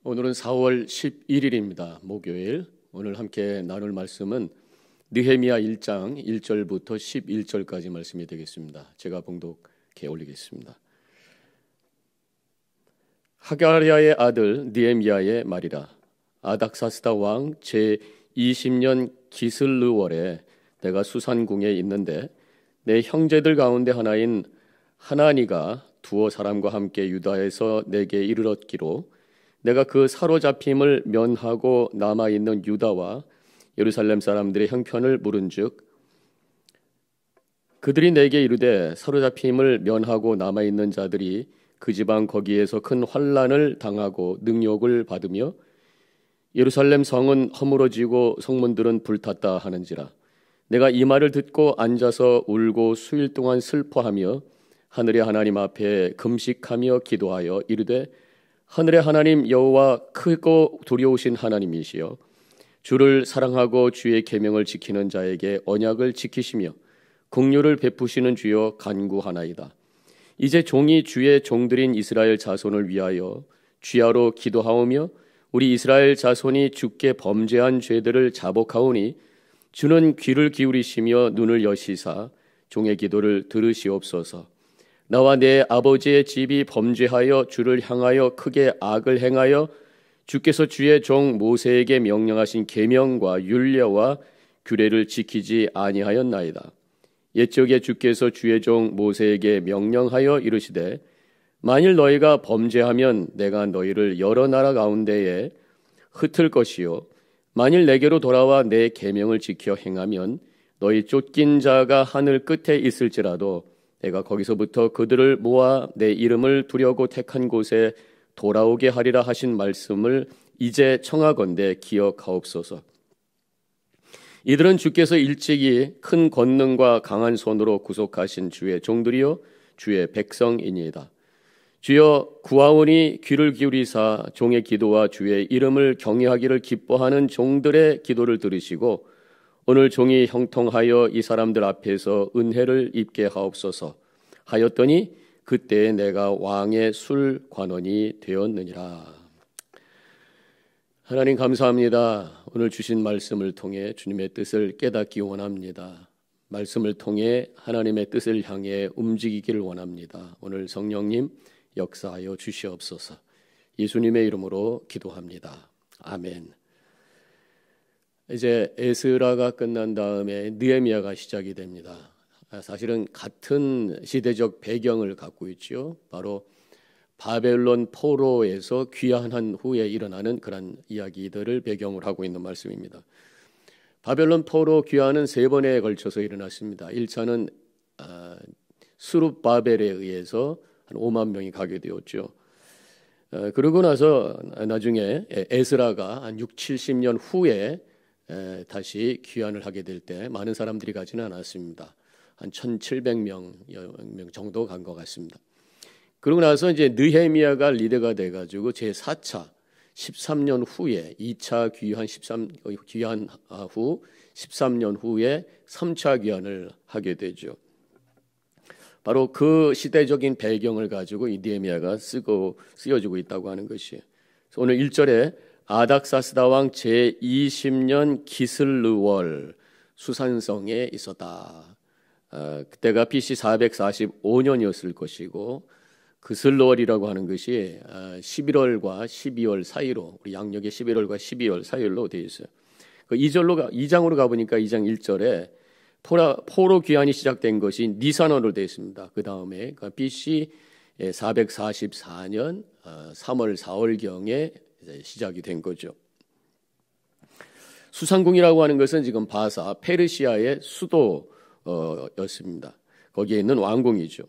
오늘은 4월 11일입니다. 목요일. 오늘 함께 나눌 말씀은 느헤미야 1장 1절부터 11절까지 말씀이 되겠습니다. 제가 봉독해 올리겠습니다. 하가랴의 아들 느헤미야의 말이라. 아닥사스다 왕 제20년 기슬르월에 내가 수산궁에 있는데 내 형제들 가운데 하나인 하나니가 두어 사람과 함께 유다에서 내게 이르렀기로 내가 그 사로잡힘을 면하고 남아있는 유다와 예루살렘 사람들의 형편을 물은즉 그들이 내게 이르되 사로잡힘을 면하고 남아있는 자들이 그 지방 거기에서 큰 환난을 당하고 능욕을 받으며 예루살렘 성은 허물어지고 성문들은 불탔다 하는지라. 내가 이 말을 듣고 앉아서 울고 수일 동안 슬퍼하며 하늘의 하나님 앞에 금식하며 기도하여 이르되 하늘의 하나님 여호와 크고 두려우신 하나님이시여 주를 사랑하고 주의 계명을 지키는 자에게 언약을 지키시며 긍휼을 베푸시는 주여 간구하나이다. 이제 종이 주의 종들인 이스라엘 자손을 위하여 주야로 기도하오며 우리 이스라엘 자손이 주께 범죄한 죄들을 자복하오니 주는 귀를 기울이시며 눈을 여시사 종의 기도를 들으시옵소서. 나와 내 아버지의 집이 범죄하여 주를 향하여 크게 악을 행하여 주께서 주의 종 모세에게 명령하신 계명과 율례와 규례를 지키지 아니하였나이다. 옛적에 주께서 주의 종 모세에게 명령하여 이르시되 만일 너희가 범죄하면 내가 너희를 여러 나라 가운데에 흩을 것이요 만일 내게로 돌아와 내 계명을 지켜 행하면 너희 쫓긴 자가 하늘 끝에 있을지라도 내가 거기서부터 그들을 모아 내 이름을 두려고 택한 곳에 돌아오게 하리라 하신 말씀을 이제 청하건대 기억하옵소서. 이들은 주께서 일찍이 큰 권능과 강한 손으로 구속하신 주의 종들이요 주의 백성이니이다. 주여 구하오니 귀를 기울이사 종의 기도와 주의 이름을 경외하기를 기뻐하는 종들의 기도를 들으시고 오늘 종이 형통하여 이 사람들 앞에서 은혜를 입게 하옵소서 하였더니 그때 내가 왕의 술관원이 되었느니라. 하나님 감사합니다. 오늘 주신 말씀을 통해 주님의 뜻을 깨닫기 원합니다. 말씀을 통해 하나님의 뜻을 향해 움직이기를 원합니다. 오늘 성령님 역사하여 주시옵소서. 예수님의 이름으로 기도합니다. 아멘. 이제 에스라가 끝난 다음에 느헤미야가 시작이 됩니다. 사실은 같은 시대적 배경을 갖고 있죠. 바로 바벨론 포로에서 귀환한 후에 일어나는 그런 이야기들을 배경으로 하고 있는 말씀입니다. 바벨론 포로 귀환은 세 번에 걸쳐서 일어났습니다. 1차는 스룹바벨에 의해서 한 5만 명이 가게 되었죠. 그러고 나서 나중에 에스라가 한 6, 70년 후에 다시 귀환을 하게 될 때 많은 사람들이 가지는 않았습니다. 한 1,700명 정도 간 것 같습니다. 그러고 나서 이제 느헤미야가 리더가 돼가지고 제4차 13년 후에 2차 귀환 후 13년 후에 3차 귀환을 하게 되죠. 바로 그 시대적인 배경을 가지고 이 느헤미야가 쓰여지고 있다고 하는 것이에요. 오늘 1절에 아닥사스다 왕 제20년 기슬르월 수산성에 있었다. 그때가 BC 445년이었을 것이고 기슬르월이라고 하는 것이 11월과 12월 사이로 우리 양력의 11월과 12월 사이로 되어 있어요. 그 2장으로 가보니까 2장 1절에 포로 귀환이 시작된 것이 니산월로 되어 있습니다. 그 다음에 BC 444년 3월 4월경에 시작이 된 거죠. 수산궁이라고 하는 것은 지금 바사 페르시아의 수도였습니다. 거기에 있는 왕궁이죠.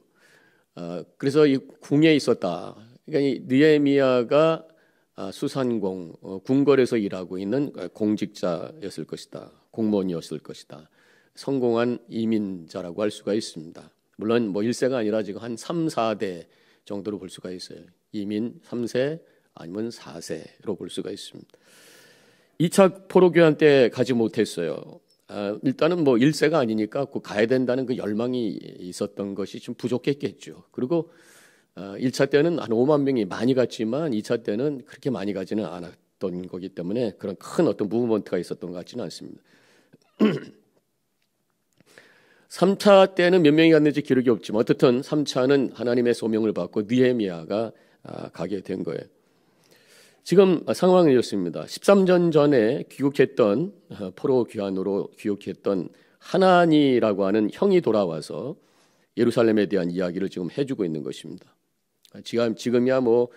그래서 이 궁에 있었다. 그러니까 이 느헤미야가 수산궁 궁궐에서 일하고 있는 공직자였을 것이다. 공무원이었을 것이다. 성공한 이민자라고 할 수가 있습니다. 물론 뭐 1세가 아니라 지금 한 3, 4대 정도로 볼 수가 있어요. 이민 3세 아니면 4세로 볼 수가 있습니다. 2차 포로 교환 때 가지 못했어요. 일단은 뭐 1세가 아니니까 꼭 가야 된다는 그 열망이 있었던 것이 좀 부족했겠죠. 그리고 1차 때는 한 5만 명이 많이 갔지만 2차 때는 그렇게 많이 가지는 않았던 거기 때문에 그런 큰 어떤 무브먼트가 있었던 것 같지는 않습니다. 3차 때는 몇 명이 갔는지 기록이 없지만 어떻든 3차는 하나님의 소명을 받고 느헤미야가 가게 된 거예요. 지금 상황은 이렇습니다. 13년 전에 귀국했던 포로 귀환으로 귀국했던 하나니라고 하는 형이 돌아와서 예루살렘에 대한 이야기를 지금 해주고 있는 것입니다. 지금이야 뭐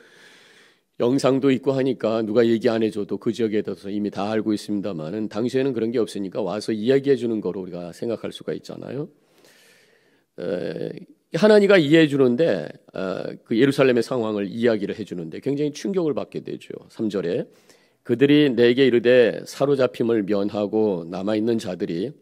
영상도 있고 하니까 누가 얘기 안 해줘도 그 지역에 대해서 이미 다 알고 있습니다만은 당시에는 그런 게 없으니까 와서 이야기해 주는 거로 우리가 생각할 수가 있잖아요. 하나니가 이해해 주는데 그 예루살렘의 상황을 이야기를 해주는데 굉장히 충격을 받게 되죠. 3절에 그들이 내게 이르되 사로잡힘을 면하고 남아있는 자들이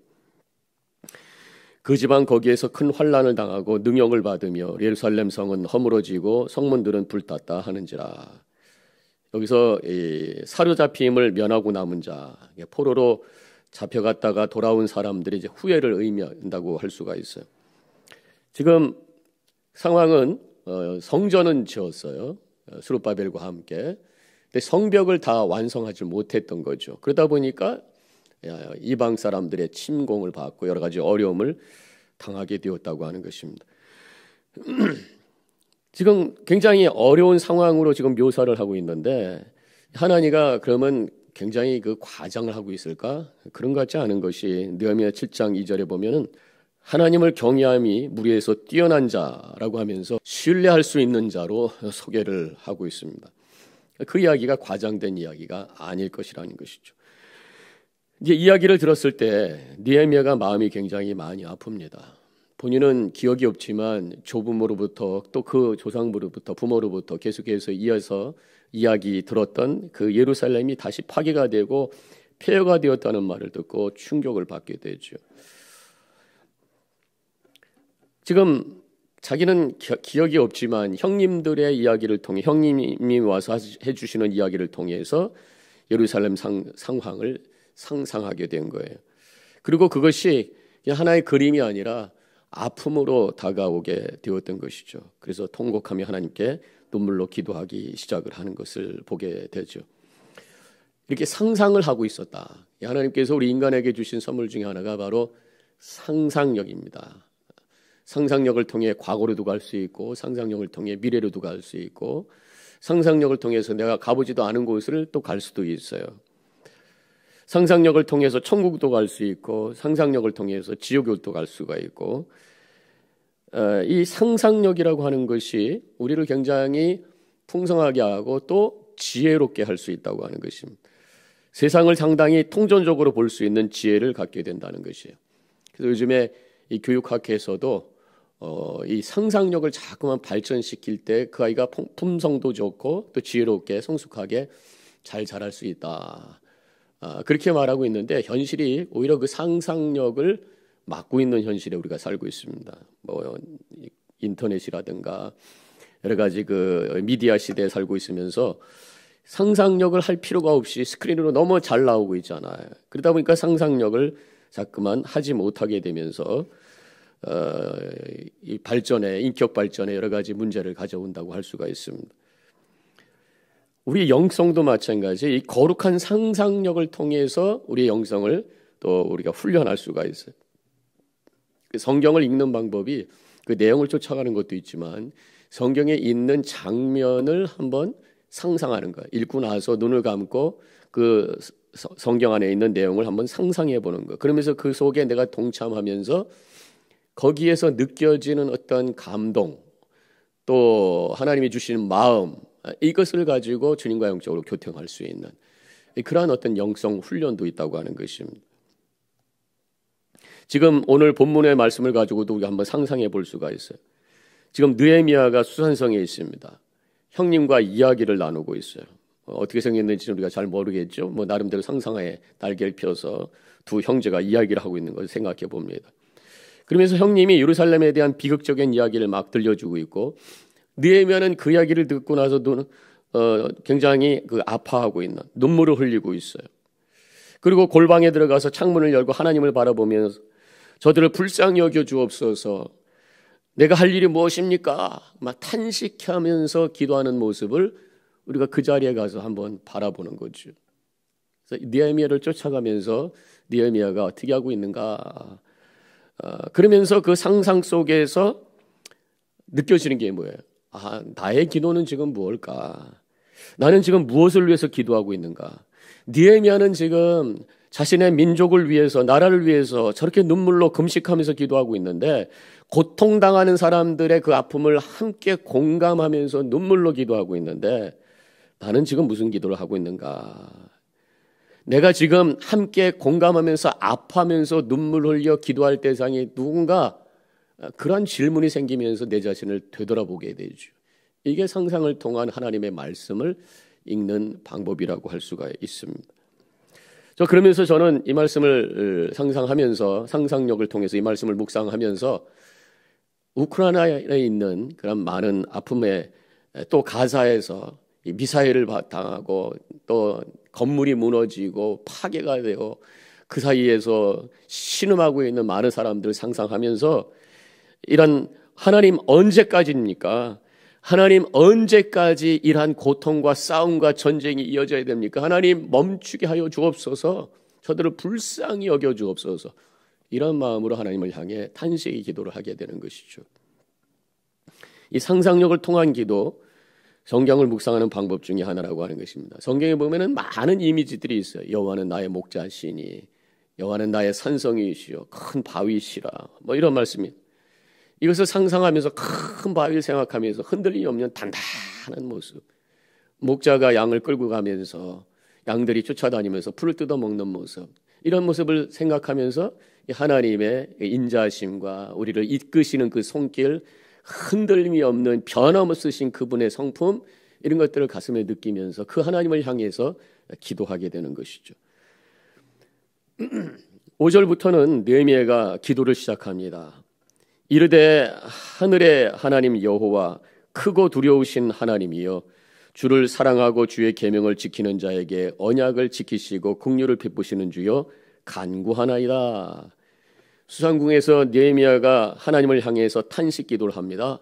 그 지방 거기에서 큰 환난을 당하고 능욕을 받으며 예루살렘 성은 허물어지고 성문들은 불탔다 하는지라. 여기서 이 사로잡힘을 면하고 남은 자, 포로로 잡혀갔다가 돌아온 사람들이 이제 후회를 의미한다고 할 수가 있어요. 지금 상황은 성전은 지었어요. 스룹바벨과 함께. 근데 성벽을 다 완성하지 못했던 거죠. 그러다 보니까 이방 사람들의 침공을 받고 여러 가지 어려움을 당하게 되었다고 하는 것입니다. 지금 굉장히 어려운 상황으로 지금 묘사를 하고 있는데 하나니가 그러면 굉장히 그 과장을 하고 있을까? 그런 것 같지 않은 것이 느헤미야 7장 2절에 보면은 하나님을 경외함이 무리에서 뛰어난 자라고 하면서 신뢰할 수 있는 자로 소개를 하고 있습니다. 그 이야기가 과장된 이야기가 아닐 것이라는 것이죠. 이제 이야기를 들었을 때 느헤미야가 마음이 굉장히 많이 아픕니다. 본인은 기억이 없지만 조부모로부터 또 그 조상부로부터 부모로부터 계속해서 이어서 이야기 들었던 그 예루살렘이 다시 파괴가 되고 폐허가 되었다는 말을 듣고 충격을 받게 되죠. 지금 자기는 기억이 없지만 형님들의 이야기를 통해 형님이 와서 해주시는 이야기를 통해서 예루살렘 상황을 상상하게 된 거예요. 그리고 그것이 하나의 그림이 아니라 아픔으로 다가오게 되었던 것이죠. 그래서 통곡하며 하나님께 눈물로 기도하기 시작을 하는 것을 보게 되죠. 이렇게 상상을 하고 있었다. 하나님께서 우리 인간에게 주신 선물 중에 하나가 바로 상상력입니다. 상상력을 통해 과거로도 갈 수 있고 상상력을 통해 미래로도 갈 수 있고 상상력을 통해서 내가 가보지도 않은 곳을 또 갈 수도 있어요. 상상력을 통해서 천국도 갈 수 있고 상상력을 통해서 지옥도 갈 수가 있고 이 상상력이라고 하는 것이 우리를 굉장히 풍성하게 하고 또 지혜롭게 할 수 있다고 하는 것입니다. 세상을 상당히 통전적으로 볼 수 있는 지혜를 갖게 된다는 것이에요. 그래서 요즘에 이 교육학에서도 이 상상력을 자꾸만 발전시킬 때 그 아이가 품성도 좋고 또 지혜롭게 성숙하게 잘 자랄 수 있다. 그렇게 말하고 있는데 현실이 오히려 그 상상력을 막고 있는 현실에 우리가 살고 있습니다. 뭐 인터넷이라든가 여러 가지 그 미디어 시대에 살고 있으면서 상상력을 할 필요가 없이 스크린으로 너무 잘 나오고 있잖아요. 그러다 보니까 상상력을 자꾸만 하지 못하게 되면서 이 발전에 인격 발전에 여러 가지 문제를 가져온다고 할 수가 있습니다. 우리 영성도 마찬가지. 이 거룩한 상상력을 통해서 우리의 영성을 또 우리가 훈련할 수가 있어요. 성경을 읽는 방법이 그 내용을 쫓아가는 것도 있지만 성경에 있는 장면을 한번 상상하는 거예요. 읽고 나서 눈을 감고 그 성경 안에 있는 내용을 한번 상상해 보는 거. 그러면서 그 속에 내가 동참하면서 거기에서 느껴지는 어떤 감동, 또 하나님이 주시는 마음, 이것을 가지고 주님과 영적으로 교통할 수 있는 그러한 어떤 영성 훈련도 있다고 하는 것입니다. 지금 오늘 본문의 말씀을 가지고도 우리가 한번 상상해 볼 수가 있어요. 지금 느헤미야가 수산성에 있습니다. 형님과 이야기를 나누고 있어요. 어떻게 생겼는지는 우리가 잘 모르겠죠. 뭐 나름대로 상상에 날개를 펴서 두 형제가 이야기를 하고 있는 것을 생각해 봅니다. 그러면서 형님이 예루살렘에 대한 비극적인 이야기를 막 들려주고 있고 느헤미야는 그 이야기를 듣고 나서 굉장히 그 아파하고 있는 눈물을 흘리고 있어요. 그리고 골방에 들어가서 창문을 열고 하나님을 바라보면서 저들을 불쌍히 여겨 주옵소서, 내가 할 일이 무엇입니까? 막 탄식하면서 기도하는 모습을 우리가 그 자리에 가서 한번 바라보는 거죠. 그래서 느헤미야를 쫓아가면서 느헤미야가 어떻게 하고 있는가? 그러면서 그 상상 속에서 느껴지는 게 뭐예요? 나의 기도는 지금 무엇일까? 나는 지금 무엇을 위해서 기도하고 있는가? 느헤미야는 지금 자신의 민족을 위해서, 나라를 위해서 저렇게 눈물로 금식하면서 기도하고 있는데, 고통당하는 사람들의 그 아픔을 함께 공감하면서 눈물로 기도하고 있는데, 나는 지금 무슨 기도를 하고 있는가? 내가 지금 함께 공감하면서 아파하면서 눈물 흘려 기도할 대상이 누군가? 그런 질문이 생기면서 내 자신을 되돌아보게 되죠. 이게 상상을 통한 하나님의 말씀을 읽는 방법이라고 할 수가 있습니다. 그러면서 저는 이 말씀을 상상하면서, 상상력을 통해서 이 말씀을 묵상하면서 우크라이나에 있는 그런 많은 아픔에, 또 가사에서 미사일을 당하고 또 건물이 무너지고 파괴가 되고 그 사이에서 신음하고 있는 많은 사람들을 상상하면서, 이런 하나님 언제까지입니까? 하나님 언제까지 이러한 고통과 싸움과 전쟁이 이어져야 됩니까? 하나님 멈추게 하여 주옵소서, 저들을 불쌍히 여겨 주옵소서, 이런 마음으로 하나님을 향해 탄식의 기도를 하게 되는 것이죠. 이 상상력을 통한 기도, 성경을 묵상하는 방법 중에 하나라고 하는 것입니다. 성경에 보면은 많은 이미지들이 있어요. 여호와는 나의 목자시니, 여호와는 나의 산성이시요 큰 바위시라, 이런 말씀이, 이것을 상상하면서 큰 바위를 생각하면서 흔들림이 없는 단단한 모습, 목자가 양을 끌고 가면서 양들이 쫓아다니면서 풀을 뜯어먹는 모습, 이런 모습을 생각하면서 하나님의 인자하심과 우리를 이끄시는 그 손길, 흔들림이 없는 변함없으신 그분의 성품, 이런 것들을 가슴에 느끼면서 그 하나님을 향해서 기도하게 되는 것이죠. 5절부터는 느헤미야가 기도를 시작합니다. 이르되 하늘의 하나님 여호와, 크고 두려우신 하나님이여, 주를 사랑하고 주의 계명을 지키는 자에게 언약을 지키시고 긍휼을 베푸시는 주여, 간구하나이다. 수상궁에서 느헤미야가 하나님을 향해서 탄식 기도를 합니다.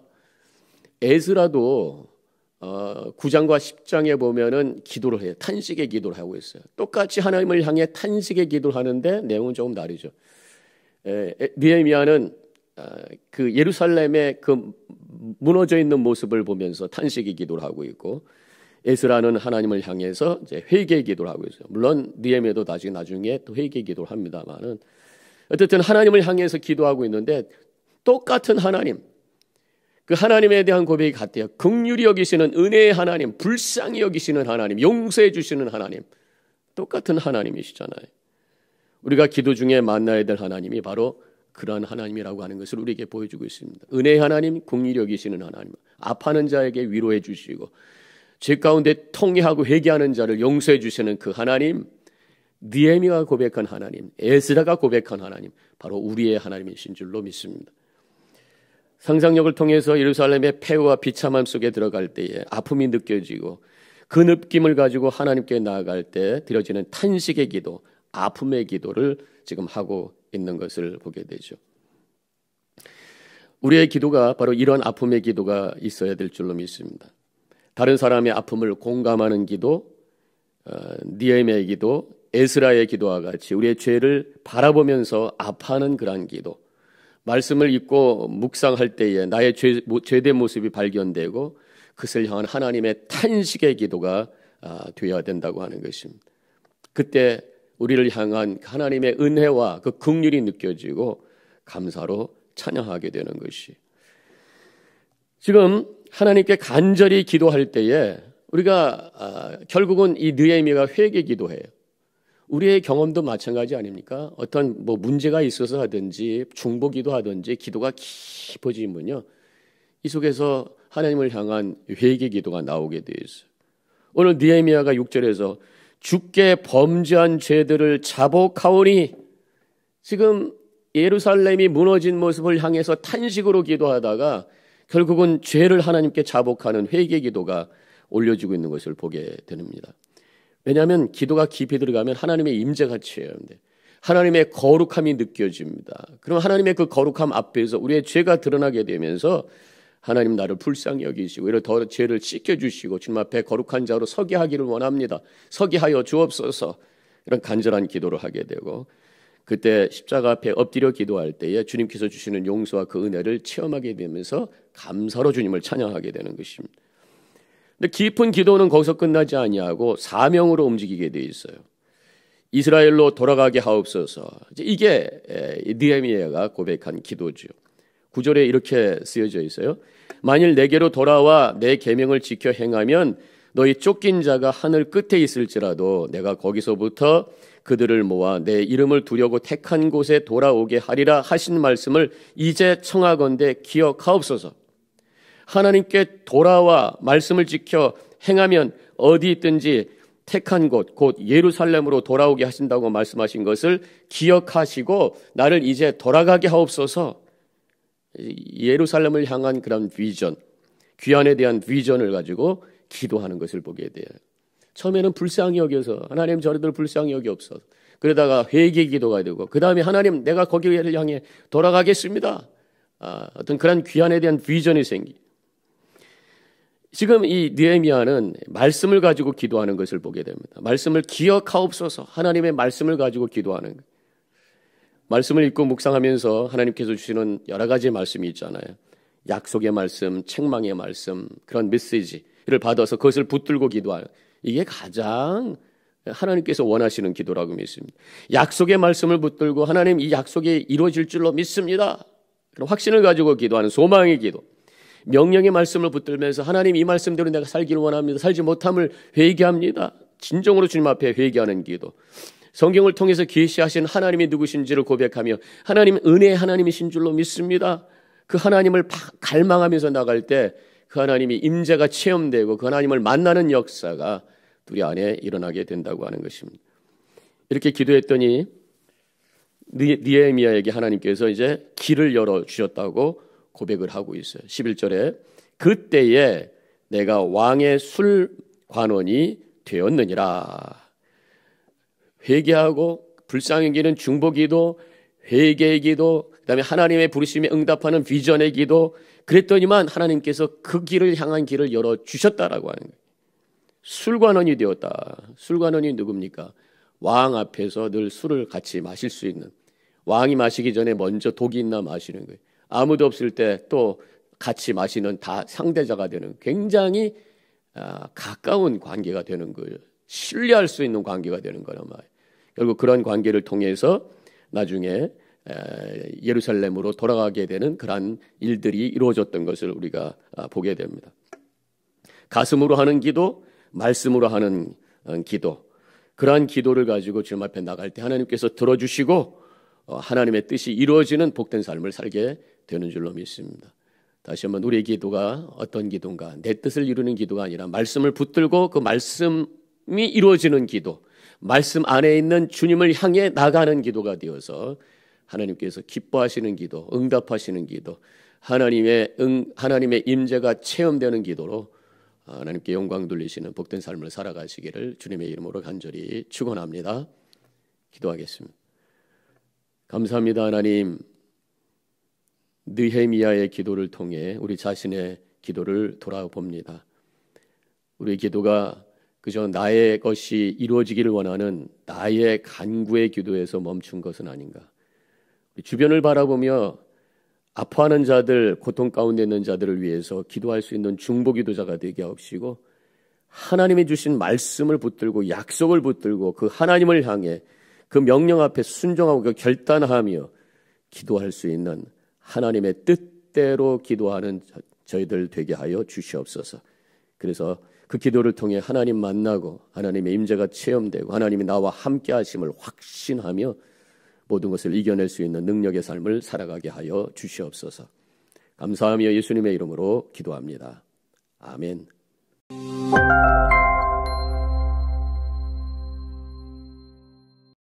에스라도 9장과 10장에 보면은 기도를 해요. 탄식의 기도를 하고 있어요. 똑같이 하나님을 향해 탄식의 기도를 하는데 내용은 조금 다르죠. 느헤미야는 그 예루살렘의 그 무너져 있는 모습을 보면서 탄식의 기도를 하고 있고, 에스라는 하나님을 향해서 이제 회개의 기도를 하고 있어요. 물론 느헤미야도 나중에 또 회개의 기도를 합니다만은, 어쨌든 하나님을 향해서 기도하고 있는데 똑같은 하나님, 그 하나님에 대한 고백이 같아요. 긍휼히 여기시는 은혜의 하나님, 불쌍히 여기시는 하나님, 용서해 주시는 하나님, 똑같은 하나님이시잖아요. 우리가 기도 중에 만나야 될 하나님이 바로 그러한 하나님이라고 하는 것을 우리에게 보여주고 있습니다. 은혜의 하나님, 긍휼히 여기시는 하나님, 아파하는 자에게 위로해 주시고 죄 가운데 통회하고 회개하는 자를 용서해 주시는 그 하나님, 느헤미야가 고백한 하나님, 에스라가 고백한 하나님, 바로 우리의 하나님이신 줄로 믿습니다. 상상력을 통해서 예루살렘의 폐허와 비참함 속에 들어갈 때에 아픔이 느껴지고, 그 느낌을 가지고 하나님께 나아갈 때 드려지는 탄식의 기도, 아픔의 기도를 지금 하고 있는 것을 보게 되죠. 우리의 기도가 바로 이런 아픔의 기도가 있어야 될 줄로 믿습니다. 다른 사람의 아픔을 공감하는 기도, 느헤미야의 기도, 에스라의 기도와 같이 우리의 죄를 바라보면서 아파하는 그러한 기도, 말씀을 읽고 묵상할 때에 나의 죄된 모습이 발견되고 그것을 향한 하나님의 탄식의 기도가 되어야 된다고 하는 것입니다. 그때 우리를 향한 하나님의 은혜와 그 긍휼이 느껴지고 감사로 찬양하게 되는 것이, 지금 하나님께 간절히 기도할 때에 우리가 결국은 이 느헤미야가 회개 기도해요. 우리의 경험도 마찬가지 아닙니까? 어떤 문제가 있어서 하든지 중보기도 하든지 기도가 깊어지면요, 이 속에서 하나님을 향한 회개 기도가 나오게 되어 있어요. 오늘 느헤미야가 6절에서 주께 범죄한 죄들을 자복하오니, 지금 예루살렘이 무너진 모습을 향해서 탄식으로 기도하다가 결국은 죄를 하나님께 자복하는 회개 기도가 올려지고 있는 것을 보게 됩니다. 왜냐하면 기도가 깊이 들어가면 하나님의 임재가 체험돼. 하나님의 거룩함이 느껴집니다. 그럼 하나님의 그 거룩함 앞에서 우리의 죄가 드러나게 되면서 하나님 나를 불쌍히 여기시고 이런 더 죄를 씻겨주시고 주님 앞에 거룩한 자로 서게 하기를 원합니다. 서게 하여 주옵소서. 이런 간절한 기도를 하게 되고 그때 십자가 앞에 엎드려 기도할 때에 주님께서 주시는 용서와 그 은혜를 체험하게 되면서 감사로 주님을 찬양하게 되는 것입니다. 근데 깊은 기도는 거기서 끝나지 아니하고 사명으로 움직이게 돼 있어요. 이스라엘로 돌아가게 하옵소서. 이게 느헤미야가 고백한 기도죠. 9절에 이렇게 쓰여져 있어요. 만일 내게로 돌아와 내 계명을 지켜 행하면 너희 쫓긴 자가 하늘 끝에 있을지라도 내가 거기서부터 그들을 모아 내 이름을 두려고 택한 곳에 돌아오게 하리라 하신 말씀을 이제 청하건대 기억하옵소서. 하나님께 돌아와 말씀을 지켜 행하면 어디 있든지 택한 곳, 곧 예루살렘으로 돌아오게 하신다고 말씀하신 것을 기억하시고 나를 이제 돌아가게 하옵소서. 예루살렘을 향한 그런 비전, 귀환에 대한 비전을 가지고 기도하는 것을 보게 돼요. 처음에는 불쌍히 여겨서 하나님 저희들 불쌍히 여기옵소서. 그러다가 회개 기도가 되고 그 다음에 하나님 내가 거기를 향해 돌아가겠습니다. 어떤 그런 귀환에 대한 비전이 생기. 지금 이 느헤미야는 말씀을 가지고 기도하는 것을 보게 됩니다. 말씀을 기억하옵소서. 하나님의 말씀을 가지고 기도하는 거예요. 말씀을 읽고 묵상하면서 하나님께서 주시는 여러 가지 말씀이 있잖아요. 약속의 말씀, 책망의 말씀, 그런 메시지를 받아서 그것을 붙들고 기도하는 이게 가장 하나님께서 원하시는 기도라고 믿습니다. 약속의 말씀을 붙들고 하나님 이 약속이 이루어질 줄로 믿습니다. 그런 확신을 가지고 기도하는 소망의 기도. 명령의 말씀을 붙들면서 하나님 이 말씀대로 내가 살기를 원합니다. 살지 못함을 회개합니다. 진정으로 주님 앞에 회개하는 기도. 성경을 통해서 계시하신 하나님이 누구신지를 고백하며 하나님 은혜의 하나님이신 줄로 믿습니다. 그 하나님을 갈망하면서 나갈 때 그 하나님이 임재가 체험되고 그 하나님을 만나는 역사가 우리 안에 일어나게 된다고 하는 것입니다. 이렇게 기도했더니 느헤미야에게 하나님께서 이제 길을 열어주셨다고 고백을 하고 있어요. 11절에 그때에 내가 왕의 술관원이 되었느니라. 회개하고 불쌍히 기는 중보기도, 회개의 기도, 그다음에 하나님의 부르심에 응답하는 비전의 기도. 그랬더니만 하나님께서 그 길을 향한 길을 열어주셨다라고 하는 거예요. 술관원이 되었다. 술관원이 누굽니까? 왕 앞에서 늘 술을 같이 마실 수 있는, 왕이 마시기 전에 먼저 독이 있나 마시는 거예요. 아무도 없을 때 또 같이 마시는 다 상대자가 되는 굉장히 가까운 관계가 되는 거예요. 신뢰할 수 있는 관계가 되는 거란 말이에요. 결국 그런 관계를 통해서 나중에 예루살렘으로 돌아가게 되는 그러한 일들이 이루어졌던 것을 우리가 보게 됩니다. 가슴으로 하는 기도, 말씀으로 하는 기도, 그러한 기도를 가지고 주님 앞에 나갈 때 하나님께서 들어주시고 하나님의 뜻이 이루어지는 복된 삶을 살게 되는 줄로 믿습니다. 다시 한번 우리의 기도가 어떤 기도인가? 내 뜻을 이루는 기도가 아니라 말씀을 붙들고 그 말씀이 이루어지는 기도, 말씀 안에 있는 주님을 향해 나가는 기도가 되어서 하나님께서 기뻐하시는 기도, 응답하시는 기도, 하나님의 임재가 체험되는 기도로 하나님께 영광 돌리시는 복된 삶을 살아가시기를 주님의 이름으로 간절히 축원합니다. 기도하겠습니다. 감사합니다. 하나님, 느헤미야의 기도를 통해 우리 자신의 기도를 돌아봅니다. 우리 기도가 그저 나의 것이 이루어지기를 원하는 나의 간구의 기도에서 멈춘 것은 아닌가. 주변을 바라보며 아파하는 자들, 고통 가운데 있는 자들을 위해서 기도할 수 있는 중보기도자가 되게 하옵시고 하나님이 주신 말씀을 붙들고 약속을 붙들고 그 하나님을 향해 그 명령 앞에 순종하고 그 결단하며 기도할 수 있는 하나님의 뜻대로 기도하는 저희들 되게 하여 주시옵소서. 그래서 그 기도를 통해 하나님 만나고 하나님의 임재가 체험되고 하나님이 나와 함께 하심을 확신하며 모든 것을 이겨낼 수 있는 능력의 삶을 살아가게 하여 주시옵소서. 감사하며 예수님의 이름으로 기도합니다. 아멘.